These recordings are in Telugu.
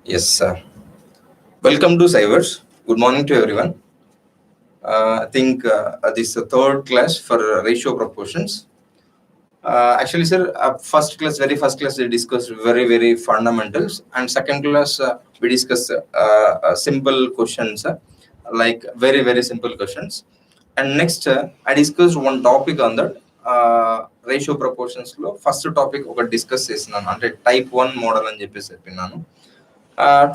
Yes, sir. Welcome to Cybers. Good morning to everyone. I think this is the third class for ratio proportions. Actually, sir, very first class, we discussed very fundamentals, and second class we discussed simple questions, like very simple questions. And next, I discussed one topic on that ratio proportions. First topic, discuss అంటే type 1 model అని చెప్పేసి చెప్పినాను.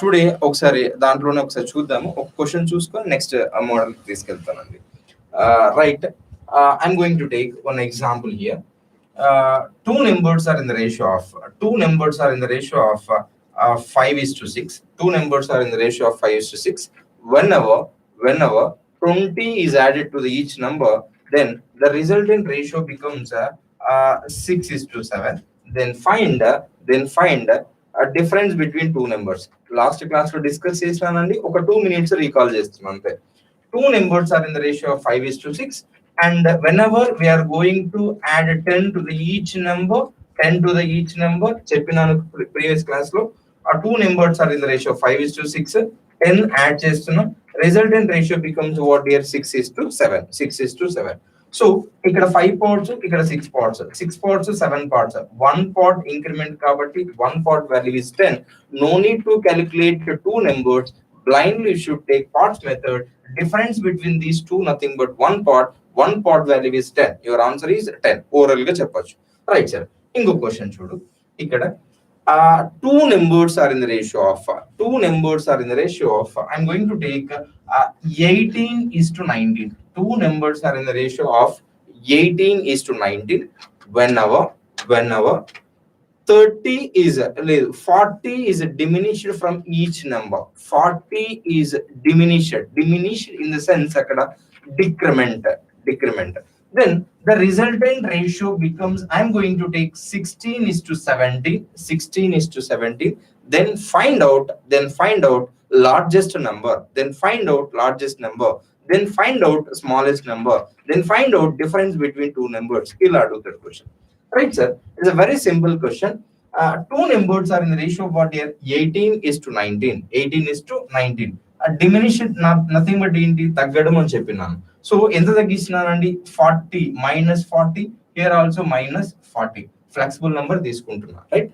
టుడే ఒకసారి దాంట్లోనే ఒకసారి చూద్దాము. ఒక క్వశ్చన్ చూసుకొని నెక్స్ట్ మోడల్ తీసుకెళ్తానండి. Right, I'm going to take one example here. Two numbers are in the ratio of 5:6. Two numbers are in the ratio of 5:6. Whenever 20 is added to each number, then the resultant ratio becomes 6:7. Then find difference between two numbers. Last class lo discuss చేసానండి. ఒక 2 minutes recall చేస్తున్నాను అంతే. Two numbers are in the ratio of 5:6, and whenever we are going to add 10 to the each number, చెప్పినాను previous class లో. ఆ two numbers are in the ratio of 5:6. 10 add చేస్తున్నాం. Resultant ratio becomes what here? 6:7. So ఇక్కడ 5 parts, ఇక్కడ 6 parts, 7 parts. One part increment కాబట్టి one part value is 10. No need to calculate the two numbers. Blindly you should take parts method. Difference between these two nothing but one part value is 10. Your answer is 10. Oral గా చెప్పొచ్చు. Right, sir. ఇంకో క్వశ్చన్ చూడు. ఇక్కడ two numbers are in the ratio of I'm going to take 18:19. Two numbers are in the ratio of 18:19. Whenever 40 is diminished from each number. 40 is diminished in the sense akkada decrement. Then the resultant ratio becomes, I'm going to take 16:17. Then find out largest number. Then find out smallest number. Then find out difference between two numbers. Ila do that question. Right, sir? It's a very simple question. Two numbers are in the ratio of what here? 18:19. 18:19. Diminished nothing but తగ్గడం అని చెప్పినాను. సో ఎంత తగ్గించినానండి? 40 minus 40. Here also minus 40. Flexible number తీసుకుంటున్నా. రైట్,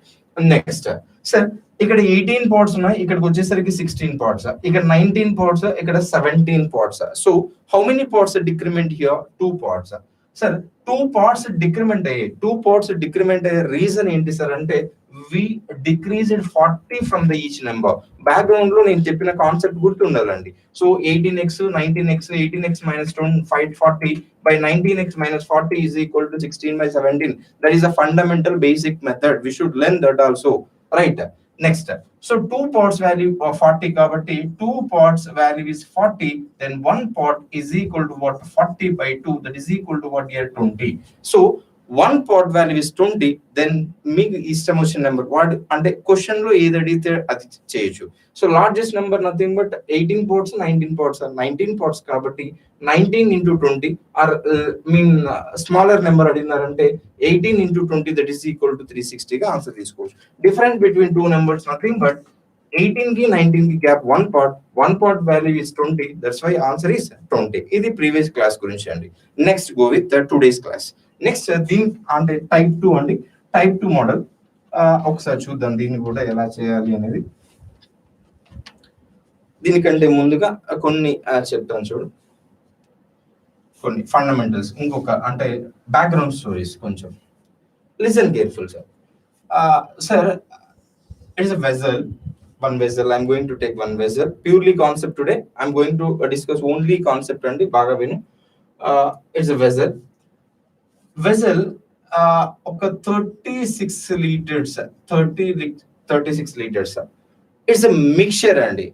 నెక్స్ట్ సార్ ఇక్కడ 18 పార్ట్స్ ఉన్నాయి, ఇక్కడికి వచ్చేసరికి 16 పార్ట్స్, ఇక్కడ 19 పార్ట్స్, ఇక్కడ 17 parts. So how many parts decrement here? 2 parts. Sir 2 parts decrement అయ్యే రీజన్ ఏంటి సార్ అంటే we decreased 40 from the each number. Background లో నేను చెప్పిన కాన్సెప్ట్ గుర్తుండాలండి. So 18x 19x 18x minus 40 by 19x minus 40 is equal to 16/17. That is a fundamental basic method. We should learn that also. Right, next. So 2 parts value of 40 kabatti 2 parts value is 40. Then 1 part is equal to what? 40/2. That is equal to what here? 20. So 1 part value is 20. Then మీకు ఇష్టం వచ్చిన నెంబర్ వాడు అంటే క్వశ్చన్ లో ఏది అడిగితే అది చేయొచ్చు. So largest number nothing but 18 parts 19 parts 19 parts కాబట్టి 19 into 20 or mean smaller number అడిగినారంటే 18 into 20 that is equal to 360 గా ఆన్సర్ తీసుకోవచ్చు. Difference between two numbers nothing but 18 కి 19 కి gap 1 part value is 20. That's why answer is 20. ఇది ప్రీవియస్ క్లాస్ గురించి అండి. Next go with today's class. Next దీని అంటే టైప్ 2 అండి. టైప్ 2 మోడల్ ఒకసారి చూద్దాం దీన్ని కూడా ఎలా చేయాలి అనేది. దీనికంటే ముందుగా కొన్ని చెప్తాను చూడు, కొన్ని ఫండమెంటల్స్, ఇంకొక అంటే బ్యాక్గ్రౌండ్ స్టోరీస్ కొంచెం listen careful sir. Sir it's one vessel. I'm going to take one vessel. Purely concept today. I'm going to discuss only concept అండి, బాగా విను. It's a vessel ఒక 36 liters 36 liters. It's a mixture అండి.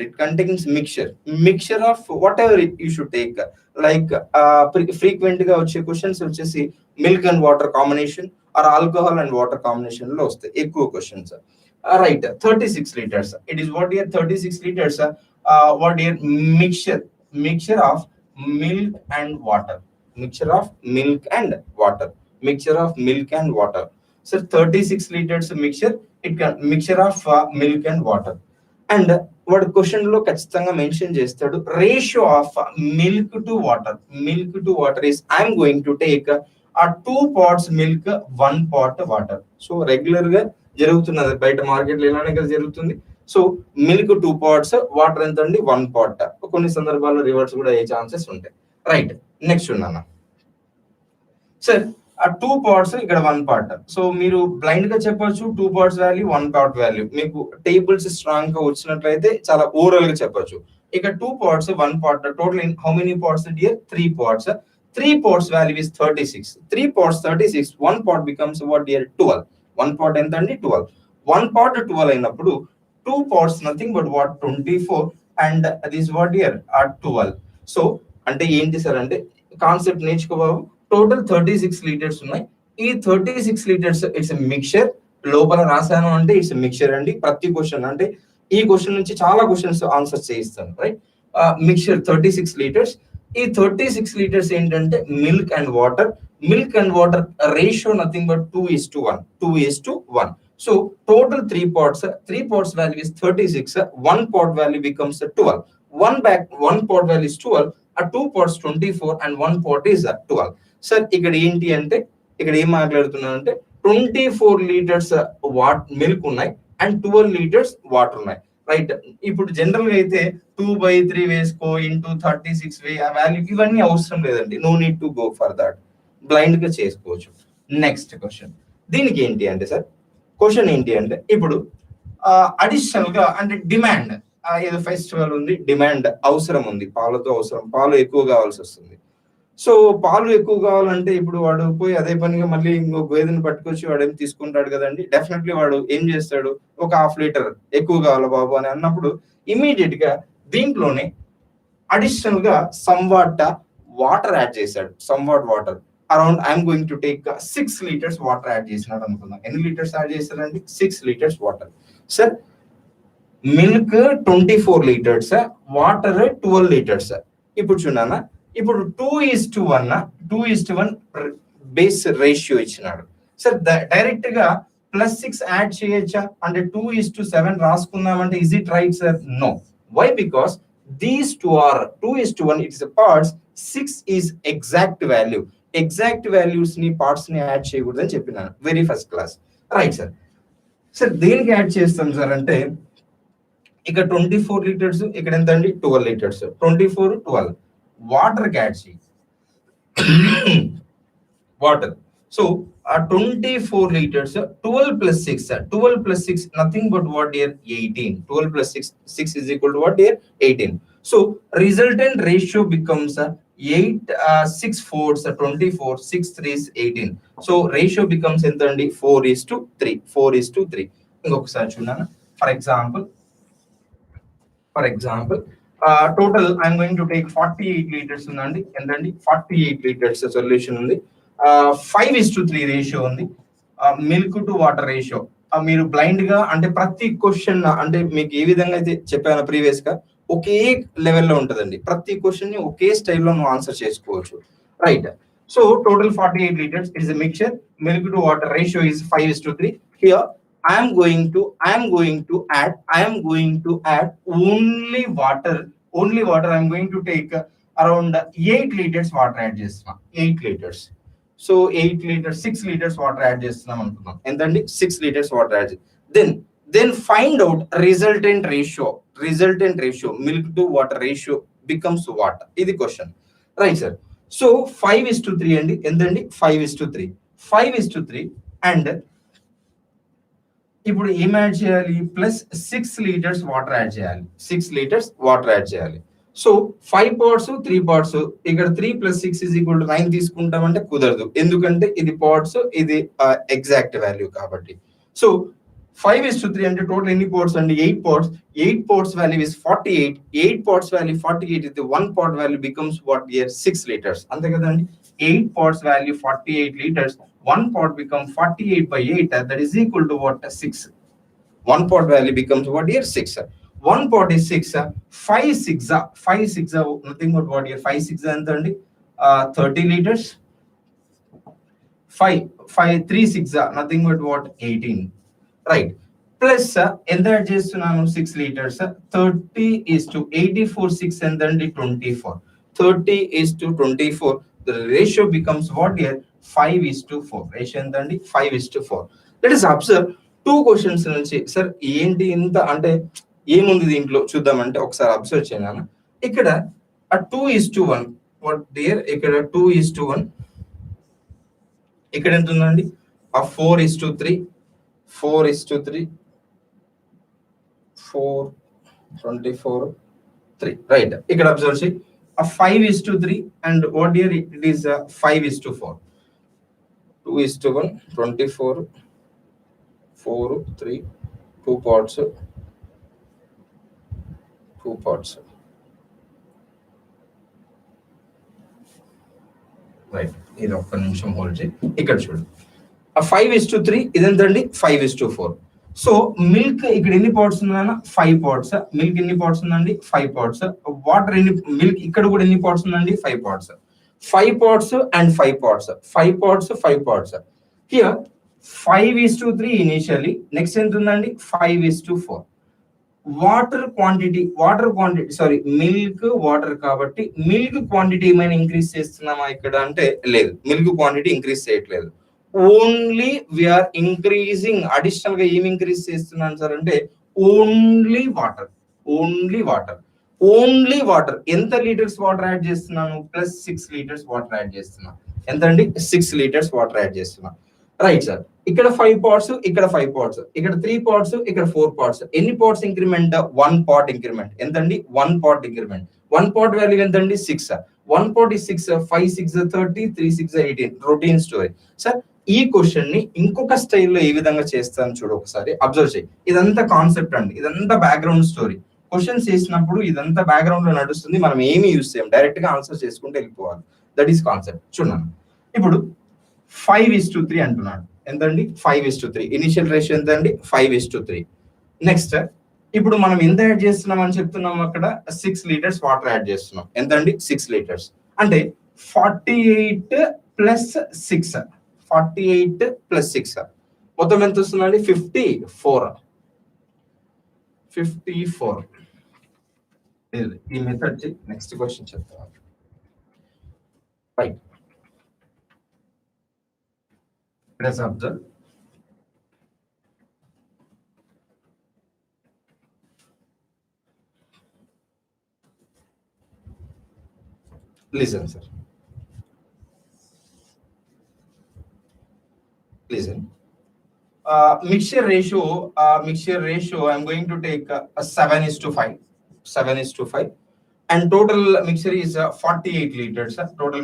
It contains mixture of whatever you should take. Like frequent గా వచ్చే క్వశ్చన్స్ వచ్చేసి milk and water combination or alcohol and water combination లో వస్తాయి ఎక్కువ questions. Right, 36 liters. It is what here? 36 liters. What here? Mixture of milk and water. Mixture of milk and water. So 36 liters mixture. It can mixture of milk and water. And వాడు క్వశ్చన్ లో ఖచ్చితంగా మెన్షన్ చేస్తాడు ratio of milk to water is I'm going to take ఆ 2 pots milk 1 pot water. So regular గా జరుగుతున్నది బయట మార్కెట్ లో ఇలానే కదా జరుగుతుంది. సో మిల్క్ 2 pots, వాటర్ ఎంత అండి 1 pot. కొన్ని సందర్భాల్లో రివర్స్ కూడా అయ్యే ఛాన్సెస్ ఉంటాయి. రైట్, నెక్స్ట్ ఉన్నాను సార్. ఆ 2 pots ఇక్కడ 1 pot. సో మీరు బ్లైండ్ గా చెప్పొచ్చు 2 pots వాల్యూ 1 pot వాల్యూ. మీకు టేబుల్స్ స్ట్రాంగ్ గా వచ్చినట్లయితే చాలా ఓవరాల్ గా చెప్పొచ్చు. ఇక 2 pots 1 pot total in how many pots dear 3 pots. 3 pots value is 36. 3 pots 36. 1 pot becomes what dear 12. 1 pot ఎంత అండి 12. 1 pot 12 అయినప్పుడు 2 pots nothing but what 24 and this what dear 12. So అంటే ఏంటి సార్ అంటే కాన్సెప్ట్ నేర్చుకోబాబు. టోటల్ 36 లీటర్స్ ఉన్నాయి. ఈ 36 లీటర్స్ ఇట్స్ మిక్చర్. లోపల రాశాను అంటే ఇట్స్ మిక్చర్ అండి. ప్రతి క్వశ్చన్ అంటే ఈ క్వశ్చన్ నుంచి చాలా క్వశ్చన్స్ ఆన్సర్ చేయిస్తాను. Right, mixture 36 litres. ఈ 36 లీటర్స్ ఏంటంటే milk and water ratio nothing but 2:1. 2:1. So total 3 pots value is 36. 1 pot value becomes 12. 1 pot value is 12. 2 pots 24 and 1 pot is 12. Sir ఇక్కడ ఏంటి అంటే ఇక్కడ ఏం మాట్లాడుతున్నాను అంటే 24 లీటర్స్ మిల్క్ ఉన్నాయి అండ్ 12 లీటర్స్ వాటర్ ఉన్నాయి. రైట్, ఇప్పుడు జనరల్ గా అయితే 2/3 వేసుకో ఇంటూ 36 వాల్యూ ఇవన్నీ అవసరం లేదండి. No need to go for that. Blind గా చేసుకోవచ్చు. Next question. దీనికి ఏంటి అంటే సార్ క్వశ్చన్ ఏంటి అంటే ఇప్పుడు అడిషనల్ గా అంటే డిమాండ్, ఏదో ఫెస్టివల్ ఉంది, డిమాండ్ అవసరం ఉంది, పాలతో అవసరం, పాలు ఎక్కువ కావాల్సి వస్తుంది. సో పాలు ఎక్కువ కావాలంటే ఇప్పుడు వాడు పోయి అదే పనిగా మళ్ళీ ఇంకో గేదెని పట్టుకొచ్చి వాడు ఏం తీసుకుంటాడు కదండి. డెఫినెట్లీ వాడు ఏం చేస్తాడు, ఒక 1/2 లీటర్ ఎక్కువ కావాలి బాబు అని అన్నప్పుడు ఇమీడియట్ గా దీంట్లోనే అడిషనల్ గా సమ్వాట్ వాటర్ యాడ్ చేశాడు. Somewhat water around I'm going to take 6 litres water add చేసినాడు అనుకుందాం. ఎన్ని లీటర్స్ యాడ్ చేశారండి 6 litres water. Sir milk 24 litres, water 12 litres. ఇప్పుడు చూడనా, ఇప్పుడు 2:1 బేస్ రేషియో ఇచ్చినాడు. సార్ డైరెక్ట్ గా +6 యాడ్ చేయొచ్చా అంటే 2:7 రాసుకుందామంటే is it right sir? No. Why? Because these 2:1 it's parts. 6 is exact value. Exact values ని పార్ట్స్ ని యాడ్ చేయకూడదు అని చెప్పినాను very first class. Right sir. Sir దేనికి యాడ్ చేస్తాం సార్ అంటే ఇక్కడ 24 లీటర్స్, ఇక్కడ ఎంత అండి 12 లీటర్స్. 24 12 వాటర్ యాడ్ చేయి water. So 24 liters 12 plus 6 nothing but what dear 18. 12 plus 6 is equal to what dear 18. So resultant ratio becomes 8 6 4s 24, 6 3s 18. So ratio becomes entandi 4:3. 4:3. ఇంకొకసారి చూడండి. For example, total I'm going to take 48 liters ఉందండి. ఎంతండి 48 liters సొల్యూషన్ ఉంది. 5:3 రేషియో ఉంది. మిల్క్ టు వాటర్ రేషియో మీరు బ్లైండ్ గా అంటే ప్రతి క్వశ్చన్ అంటే మీకు ఏ విధంగా అయితే చెప్పాను ప్రీవియస్ గా ఒకే లెవెల్లో ఉంటదండి. ప్రతి క్వశ్చన్ ని ఒకే స్టైల్లో నువ్వు ఆన్సర్ చేసుకోవచ్చు. Right. So total 48 liters is a mixture. Milk to water ratio is 5:3. Here I am going to add only water. I am going to take around 8 liters water add చేస్తున్నా. 8 liters. So 8 liters 6 liters water add చేస్తున్నాం అనుకుందాం. ఎంతండి 6 liters water add. Then find out resultant ratio. Milk to water ratio becomes what? ఇది క్వశ్చన్. Right sir. సో 5:3 అండి. ఎంతండి 5:3. 5:3 అండ్ ఇప్పుడు ఏం యాడ్ చేయాలి? ప్లస్ 6 liters వాటర్ యాడ్ చేయాలి. 6 liters వాటర్ యాడ్ చేయాలి. So 5 pots 3 pots. ఇక్కడ 3 plus 6 is equal to 9 తీసుకుంటామంటే కుదరదు. ఎందుకంటే ఇది pots, ఇది ఎగ్జాక్ట్ వాల్యూ కాబట్టి. సో 5:3 అంటే టోటల్ ఎన్ని pots అండి? 8 pots. 8 pots value is 48. 8 pots value 48 is the 1 pot value becomes what here 6 liters. అంతే కదండి. 8 pots value 48 liters. 1 pot becomes 48/8. That is equal to what? 6. 1 pot value becomes what here 6. 1 pot is 6. 5 6 nothing but what here 5 6 ఎంత అండి 30 liters. 5 3 6 nothing but what 18. Right. Plus ఎంత యాడ్ చేస్తున్నాను 6 లీటర్స్ 30:84 6 ఎంతండి 24 30:24 the ratio becomes what here 5:4 ratio ఎంతండి 5:4 let us observe two questions నుంచి సార్ ఏంటి ఇంత అంటే ఏముంది దీంట్లో చూద్దామంటే ఒకసారి అబ్జర్వ్ చేయను ఇక్కడ ఆ 2:1 వాట్ డియర్ ఇక్కడ 2:1 ఇక్కడ ఎంత ఉందండి ఆ 4:3 4:3 4 24 3 రైట్ ఇక్కడ అబ్జర్వ్ చేయి ఆ 5:3 and what year it is 5:4 2:1 24 4 3 2 parts right ఇది ఒక్క నిమిషం హోల్డ్ చేయి ఇక్కడ చూడు ఆ 5:3 ఇదెంతండి 5:4 సో మిల్క్ ఇక్కడ ఎన్ని పార్ట్స్ ఉందన్న 5 పార్ట్స్ మిల్క్ ఎన్ని పార్ట్స్ ఉందండి 5 పార్ట్స్ వాటర్ ఎన్ని మిల్క్ ఇక్కడ కూడా ఎన్ని పార్ట్స్ ఉందండి 5 parts 5 parts and 5 parts 5 parts 5 parts here 5:3 initially next ఎంత ఉందండి 5:4 water quantity sorry milk water కాబట్టి మిల్క్ క్వాంటిటీ ఏమైనా ఇంక్రీజ్ చేస్తున్నామా ఇక్కడ అంటే లేదు మిల్క్ క్వాంటిటీ ఇంక్రీజ్ చేయట్లేదు ఓన్లీ వీఆర్ ఇంక్రీజింగ్ అడిషనల్ గా ఏమి ఇంక్రీజ్ చేస్తున్నాను సార్ అంటే ఓన్లీ వాటర్ ఎంత లీటర్స్ వాటర్ యాడ్ చేస్తున్నాను ప్లస్ 6 లీటర్స్ వాటర్ యాడ్ చేస్తున్నా ఎంత అండి 6 లీటర్స్ వాటర్ యాడ్ చేస్తున్నా రైట్ సార్ ఇక్కడ 5 పార్ట్స్ ఇక్కడ 5 పార్ట్స్ ఇక్కడ 3 పార్ట్స్ ఇక్కడ 4 పార్ట్స్ ఎన్ని పార్ట్స్ ఇంక్రిమెంట్ 1 పార్ట్ ఇంక్రిమెంట్ ఎంతండి 1 పార్ట్ ఇంక్రిమెంట్ 1 పార్ట్ వాల్యూ ఎంతండి 6 1 part is 6 5 6 30 3 6 18 routine story sir ఈ క్వశ్చన్ ని ఇంకొక స్టైల్లో ఏ విధంగా చేస్తాను చూడు ఒకసారి అబ్జర్వ్ చేయి ఇదంతా కాన్సెప్ట్ అండి ఇదంతా బ్యాక్గ్రౌండ్ స్టోరీ క్వశ్చన్స్ చేసినప్పుడు ఇదంతా బ్యాక్గ్రౌండ్ లో నడుస్తుంది మనం ఏమి యూస్ చేయం డైరెక్ట్ గా ఆన్సర్ చేసుకుంటూ వెళ్ళిపోవాలి దట్ ఈస్ కాన్సెప్ట్ చూడండి ఇప్పుడు 5:3 అంటున్నాడు ఎంతండి 5:3 ఇనిషియల్ రేషియో ఎంతండి 5:3 నెక్స్ట్ ఇప్పుడు మనం ఎంత యాడ్ చేస్తున్నాం అని చెప్తున్నాం అక్కడ 6 లీటర్స్ వాటర్ యాడ్ చేస్తున్నాం ఎంతండి 6 లీటర్స్ అంటే 48 ప్లస్ 6 48 ప్లస్ 6 మొత్తం ఎంత వస్తుందండి 54 ఈ మెథడ్ నెక్స్ట్ క్వశ్చన్ చెప్తాను right let's observe listen sir listen mixture ratio I'm going to take a 7:5 7:5 and total mixture is 48 liters total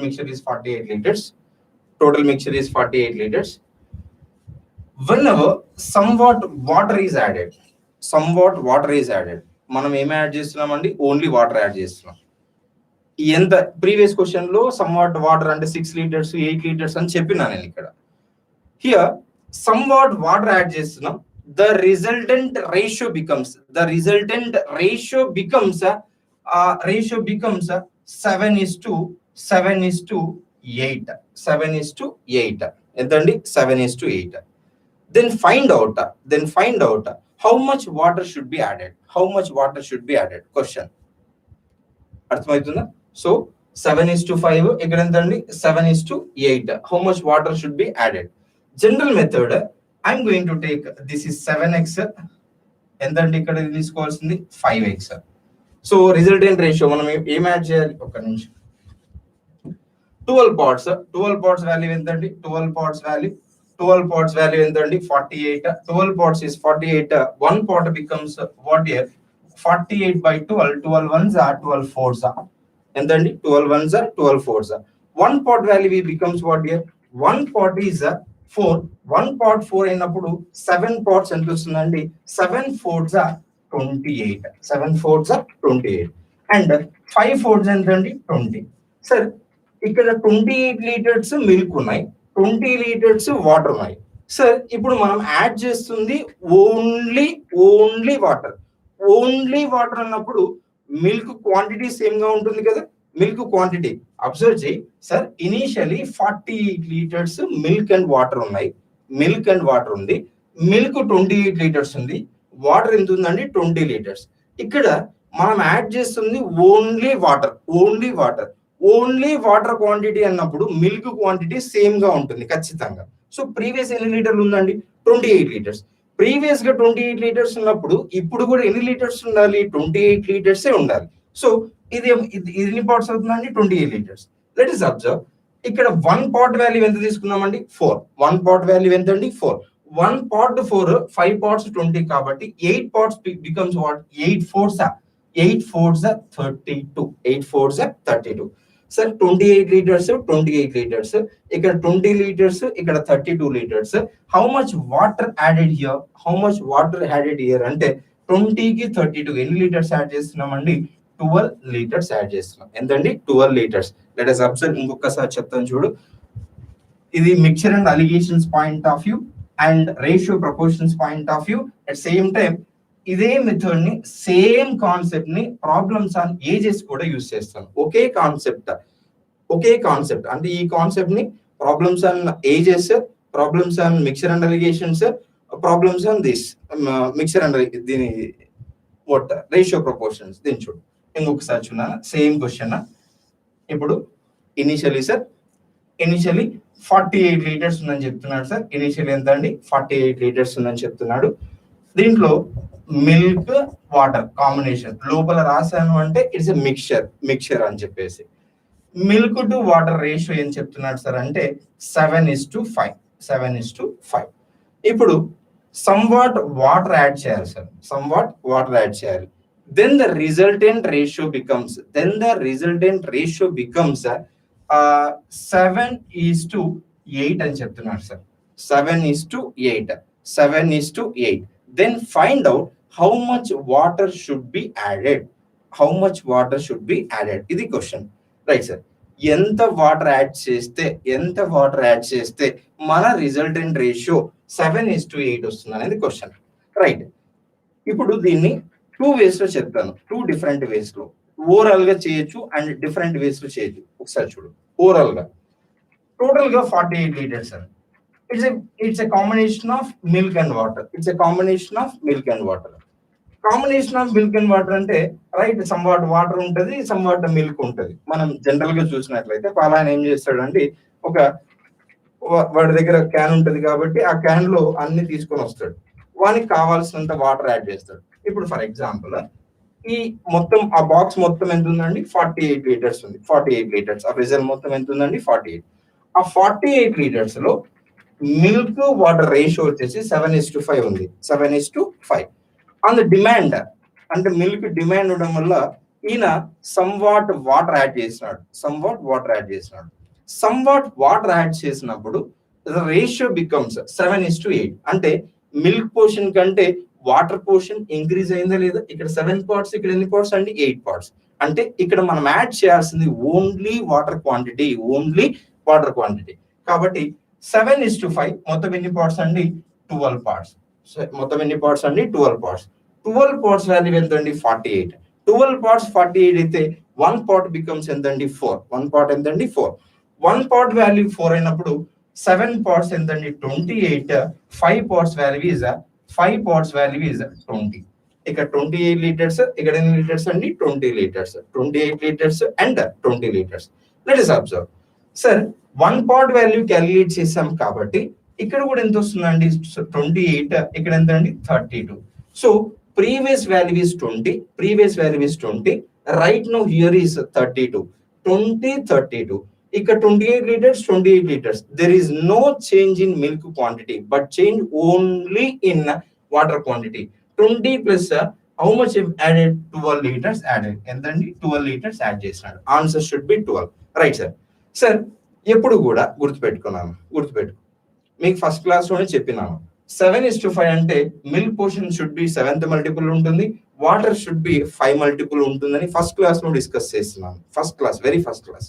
mixture is 48 liters whenever somewhat water is added మనం ఏం యాడ్ చేస్తున్నామండి ఓన్లీ వాటర్ యాడ్ చేస్తున్నాం ఎంత ప్రీవియస్ క్వశ్చన్ లో సమ్వాట్ వాటర్ అంటే 6 లీటర్స్ 8 లీటర్స్ అని చెప్పినా నేను ఇక్కడ హియర్ సమ్వాట్ వాటర్ యాడ్ చేస్తున్నాం the resultant ratio becomes 7:8 ఎంతండి 7:8 then find out how much water should be added question అర్థమవుతుందా సో 7:5 ఇక్కడ ఎంతండి 7:8 how much water should be added general method I'm going to take this is 7x ఎంతండి ఇక్కడ తీసుకోవాల్సింది 5x సో రిజల్టెంట్ రేషియో మనం ఏం యాడ్ చేయాలి ఒక నిమిషం 12 parts value ఎంతండి 12 parts value ఎంతండి 48 12 parts is 48 one part becomes what here 48 by 12 ones are 12 fours ఎంతండి 12 ones are 12 fours one part value becomes what here one part is 4 one part 4 అయినప్పుడు 7 parts ఎంత వస్తుందండి 7 fours are 28 and 5 fours ఎంతండి 20 సార్ ఇక్కడ 28 లీటర్స్ మిల్క్ ఉన్నాయి 20 లీటర్స్ వాటర్ ఉన్నాయి సార్ ఇప్పుడు మనం యాడ్ చేస్తుంది ఓన్లీ వాటర్ అన్నప్పుడు మిల్క్ క్వాంటిటీ సేమ్ గా ఉంటుంది కదా మిల్క్ క్వాంటిటీ అబ్జర్వ్ చేయి sir initially 48 litres milk and water ఉంది మిల్క్ 28 లీటర్స్ ఉంది, వాటర్ ఎంత ఉందండి 20 లీటర్స్. ఇక్కడ మనం యాడ్ చేస్తుంది only water, only water. Only water quantity అన్నప్పుడు మిల్క్ క్వాంటిటీ సేమ్ గా ఉంటుంది ఖచ్చితంగా. సో ప్రీవియస్ ఎన్ని లీటర్లు ఉందండి 28 లీటర్స్. ప్రీవియస్ గా 28 లీటర్స్ ఉన్నప్పుడు ఇప్పుడు కూడా ఎన్ని లీటర్స్ ఉండాలి 28 లీటర్సే ఉండాలి. సో ఇది ఎన్ని పార్ట్స్ అవుతుందండి 28 లీటర్స్. లెట్ ఇస్ అబ్జర్వ్ ఇక్కడ 1 పాట్ వాల్యూ ఎంత తీసుకున్నామండి 4. 1 పాట్ వాల్యూ ఎంత అండి 4. 1 పాట్ 4, 5 పార్ట్స్ 20 కాబట్టి 8 parts becomes what 8 4s 8 4s 32. 8 4s 32. Sir 28 litres 28 litres, ఇక్కడ 20 లీటర్స్, ఇక్కడ 32 litres. How much water added here, how much water added here అంటే 20 కి 32 ఎన్ని లీటర్స్ యాడ్ చేస్తున్నామండి 12 లీటర్స్ యాడ్ చేస్తున్నాం. ఎంతండి 12 లీటర్స్. లెట్ us అబ్జర్వ్ ఇంకొకసారి చెప్తాను చూడు. ఇది mixture and alligations point of view and ratio proportions point of view. At same time ఇదే మెథడ్ ని సేమ్ కాన్సెప్ట్ ని ప్రాబ్లమ్స్ ఆన్ ఏజెస్ కూడా యూజ్ చేస్తాను. ఒకే కాన్సెప్ట్ అంటే ఈ కాన్సెప్ట్ ని problems on ages, problems on mixture and alligations, problems on this mixture and దీని వాట్ రేషియో ప్రపోర్షన్స్. దీని చూడు ఇంకొకసారి చూడాలి సేమ్ క్వశ్చన్. ఇప్పుడు ఇనిషియలీ 48 లీటర్స్ ఉందని చెప్తున్నాడు సార్. ఇనిషియల్ ఎంత అండి 48 లీటర్స్ ఉందని చెప్తున్నాడు. దీంట్లో మిల్క్ వాటర్ కాంబినేషన్ లోపల రాశాను అంటే ఇట్స్ ఎ మిక్చర్ అని చెప్పేసి. మిల్క్ టు వాటర్ రేషియో ఏం చెప్తున్నాడు సార్ అంటే 7:5. 7:5. ఇప్పుడు సమ్వాట్ వాటర్ యాడ్ చేయాలి సార్, సమ్వాట్ వాటర్ యాడ్ చేయాలి. then the resultant ratio becomes 7:8 అని చెప్తున్నారు sir. 7:8. then find out how much water should be added. ఇది క్వశ్చన్ రైట్ సార్. ఎంత వాటర్ యాడ్ చేస్తే మన రిజల్టెంట్ రేషియో 7:8 వస్తుంది అనేది క్వశ్చన్ రైట్. ఇప్పుడు దీన్ని 2 ways లో చెప్తాను, 2 different ways లో. ఓవరాల్ గా చేయొచ్చు అండ్ డిఫరెంట్ వేస్ లో చేయొచ్చు. ఒకసారి చూడు. ఓవరాల్ గా టోటల్ గా 48 లీటర్స్ అండి. It's a combination of milk and water. Combination of milk and water అంటే రైట్ సమ్వాట్ వాటర్ ఉంటది, సమ్వాట్ మిల్క్ ఉంటది. మనం జనరల్ గా చూసినట్లయితే పాలాయన ఏం చేస్తాడండి, ఒక వాడి దగ్గర క్యాన్ ఉంటది కాబట్టి ఆ క్యాన్ లో అన్ని తీసుకొని వస్తాడు, వానికి కావాల్సినంత వాటర్ యాడ్ చేస్తాడు. ఇప్పుడు ఫర్ ఎగ్జాంపుల్ ఈ మొత్తం ఆ బాక్స్ మొత్తం ఎంత ఉందండి 48 లీటర్స్ ఉంది. 48 లీటర్స్ ఆ రిజల్ట్ మొత్తం ఎంత ఉందండి 48. ఆ 48 లీటర్స్ లో మిల్క్ వాటర్ రేషియో వచ్చేసి 7:5 ఉంది. 7:5. ఆన్ ద డిమాండ్ అంటే మిల్క్ డిమాండ్ ఉండడం వల్ల ఈయన సమ్వాట్ వాటర్ యాడ్ చేసినాడు. సమ్వాట్ వాటర్ యాడ్ చేసినప్పుడు రేషియో బికమ్స్ 7:8. అంటే మిల్క్ పోర్షన్ కంటే వాటర్ పోర్షన్ ఇంక్రీజ్ అయిందా లేదా? ఇక్కడ 7 పార్ట్స్, ఇక్కడ ఎన్ని పార్ట్స్ అండి 8 పార్ట్స్. అంటే ఇక్కడ మనం యాడ్ చేయాల్సింది ఓన్లీ వాటర్ క్వాంటిటీ. కాబట్టి 7:5 మొత్తం ఎన్ని పార్ట్స్ అండి 12 పార్ట్స్. మొత్తం ఎన్ని పార్ట్స్ అండి 12 పార్ట్స్. 12 పార్ట్స్ వాల్యూ ఎంత అండి 48. 12 పార్ట్స్ 48 అయితే 1 పార్ట్ బికమ్స్ ఎంతండి 4. 1 పార్ట్ ఎంతండి 4. 1 పార్ట్ వాల్యూ 4 అయినప్పుడు 7 పార్ట్స్ ఎంతండి 28. 5 పార్ట్స్ వాల్యూ ఇస్ 20. ఇక్కడ 28 లీటర్స్, ఇక్కడ ఎన్ని లీటర్స్ అండి 20 litres. 28 litres and 20 litres. Let us observe sir. 1 part value calculate చేసాం కాబట్టి ఇక్కడ కూడా ఎంత వస్తుందండి 28. ఇక్కడ ఎంత అండి 32. So previous value is 20. Right now here is 32. 32. ఇక్కడ 28 litres. There is no change in milk quantity but change only in water quantity. 20 plus how much added? 12 liters added. ఎంతండి 12 లీటర్స్ యాడ్ చేసినాడు. Answer should be 12. Right sir. Sir ఎప్పుడు కూడా గుర్తుపెట్టుకో, మీకు ఫస్ట్ క్లాస్ లోనే చెప్పినాను 7:5 అంటే milk portion should be 7th multiple ఉంటుంది, వాటర్ షుడ్ బి 5 మల్టిపుల్ ఉంటుందని ఫస్ట్ క్లాస్ లో డిస్కస్ చేస్తున్నాను. Very first class.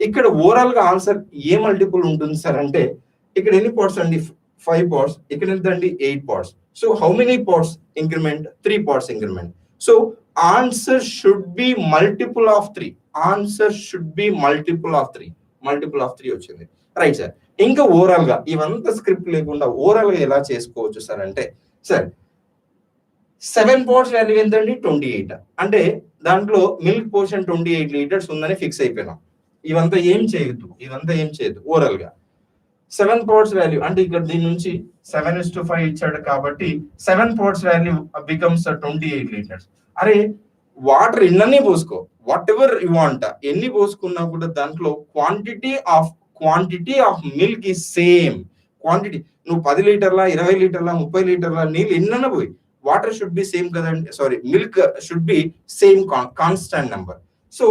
ఇక్కడ ఓవరాల్ గా ఆన్సర్ ఏ మల్టిపుల్ ఉంటుంది సార్ అంటే ఇక్కడ ఎన్ని పార్ట్స్ అండి 5 పార్ట్స్. ఇక్కడ ఎంత అండి 8 parts. So how many parts increment 3 parts increment. So answer should be multiple of 3. Multiple of 3 వచ్చింది. Right sir. ఇంకా ఓవరాల్ గా ఇవంతా స్క్రిప్ట్ లేకుండా ఓవరాల్ గా ఎలా చేసుకోవచ్చు సార్ అంటే, సార్ 7 పాట్స్ వాల్యూ ఎంతండి 28. అంటే దాంట్లో మిల్క్ పోర్షన్ 28 లీటర్స్ ఉందని ఫిక్స్ అయిపోయినాం. ఇవంతా ఏం చేయొద్దు ఓవరాల్ గా 7 పాట్స్ వాల్యూ అంటే ఇక్కడ దీని నుంచి 7:5 ఇచ్చాడు కాబట్టి 7 పాట్స్ వాల్యూ బికమ్స్ 28 లీటర్స్. అరే వాటర్ ఇన్నన్నీ పోసుకో, వాట్ ఎవర్ యు వాంట్, ఎన్ని పోసుకున్నా కూడా దాంట్లో క్వాంటిటీ ఆఫ్ మిల్క్ ఈ సేమ్ క్వాంటిటీ. నువ్వు 10 లీటర్ల 20 లీటర్ల 30 లీటర్ల నీళ్ళు ఎన్నన్నా పోయి, వాటర్ షుడ్ బి సేమ్ కదండి, sorry milk should be same constant number. So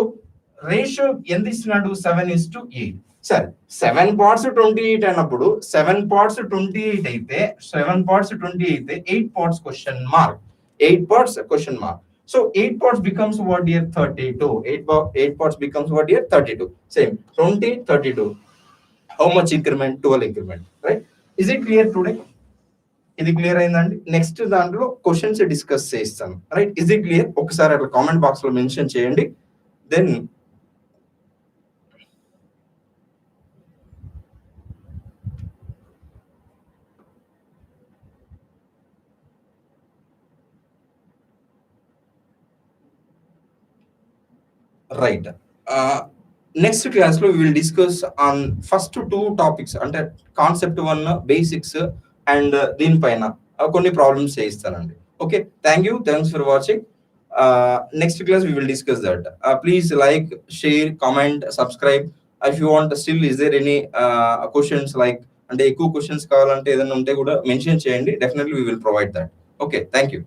ratio ఎంత ఇస్తున్నాడు 7:8. సరే 7 పార్ట్స్ 28 అన్నప్పుడు 7 పార్ట్స్ 28 అయితే 8 parts question mark, 8 parts question mark. So 8 parts becomes what here 32. 8 parts becomes what here 32. Same 20, 32. How much increment? 12 increment. Right? Is it clear today? ఇది క్లియర్ అయిందండి. నెక్స్ట్ దాంట్లో క్వశ్చన్స్ డిస్కస్ చేస్తాను. రైట్? Is it clear? ఒకసారి అట్లా కామెంట్ బాక్స్ లో మెన్షన్ చేయండి. దెన్ రైట్, నెక్స్ట్ క్లాస్ లో will discuss on first 2 topics, అంటే కాన్సెప్ట్ 1 బేసిక్స్ అండ్ దీనిపైన కొన్ని ప్రాబ్లమ్స్ చేయిస్తానండి. Okay, thanks for watching. Next class we will discuss that. Please like, share, comment, subscribe. If you want still is there any questions like, అంటే ఎక్కువ క్వశ్చన్స్ కావాలంటే ఏదైనా ఉంటే కూడా మెన్షన్ చేయండి. Definitely we will provide that. Okay, thank you.